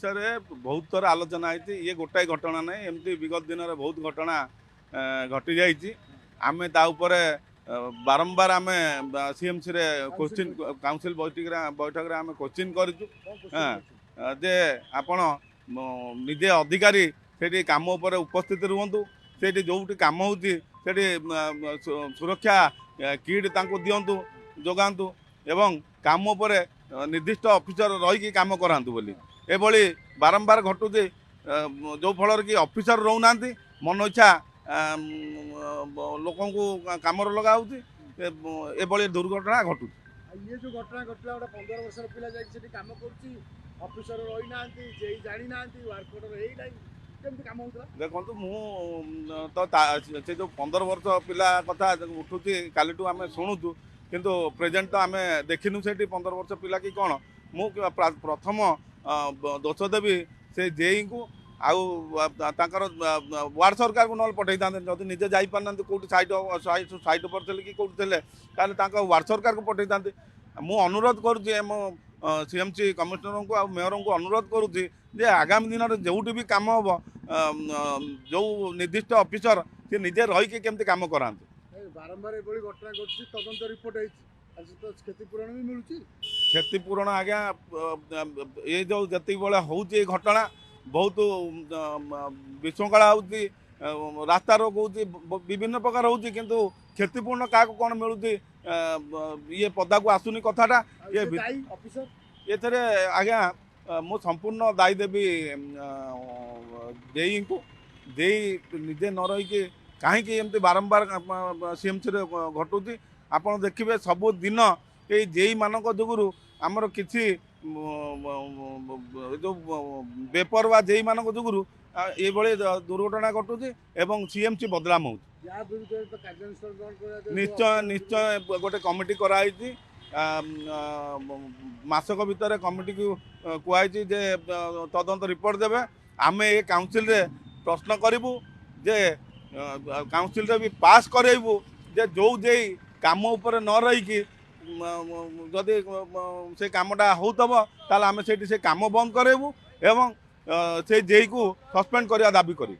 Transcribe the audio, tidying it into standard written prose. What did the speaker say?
विषय बहुत थर आलोचना होती ये गोटाए घटना नहीं एमती विगत दिन में बहुत घटना घटी जाइए आम ताऊपर बारंबार आम सीएमसी रे क्वेश्चन काउंसिल बैठक आम क्वेश्चन करे आपण निजे अधिकारी से कम उपर उपस्थित रुहतु से जो कम हो सुरक्षा किट दिंतु जोगातु एवं काम उपर निर्दिष्ट ऑफिसर रही काम करातु बोली एभली बारंबार घटुचे जो फल कि ऑफिसर रोना मन इच्छा लोक कम लगा एभली दुर्घटना घटू ये जो घटना घटला 15 वर्ष पिला जाई काम कर ऑफिसर रही ना जानी ना वर्क रही ना देखो तो से जो 15 वर्ष पिला कथा उठू काली आम शुणुचु किंतु प्रेजेंट तो आम देखिनु से 15 वर्ष पिला कि कौन मु प्रथम दोष देवी से जेई को आउ वार्ड सरकार को नल पठे था जब निजे जापार कौट साइड पर थे कि कौट थे वार्ड सरकार को पठे था मु अनुरोध करुँम सीएमसी कमिशनर को मेयर को अनुरोध करुँची जे आगामी दिन में जो भी कम हम जो निर्दिष्ट ऑफिसर सी निजे रही केमती कम कराते बारंबार ये घटना घटती तदंत रिपोर्ट तो क्षतिपूरण भी मिलूँ क्षतिपूरण आज्ञा ये जो जी हूँ घटना बहुत विशृंखला हो रास्ता रोक हो विभिन्न प्रकार हो किंतु क्षतिपूर्ण क्या कौन मिलूँ ये पदा को आसुनी कथाटा ये ये आज्ञा मु संपूर्ण दायी देवी जेई को जेई निजे न रही कहीं एमती बारंबार सीएमसी घटू आपड़ देखिए सबु दिन ये जेई मान जुगुरु आमर किसी जो बेपरवा जेई मान जुगुरु ये दुर्घटना घटू एवं सीएमसी बदनाम हो निश्चय निश्चय गोटे कमिटी कराई मासक भितर कमिटी को कहुई जे तदंत रिपोर्ट देवे आम ये काउंसिल रे प्रश्न करूँ जे काउंसिल रे भी पास करेबू जे जो जे काम उपर न रही जदि से कामटा होतब ताल आम से काम बंद करेबू एवं से जेई को सस्पेंड करने दाबी करूँ।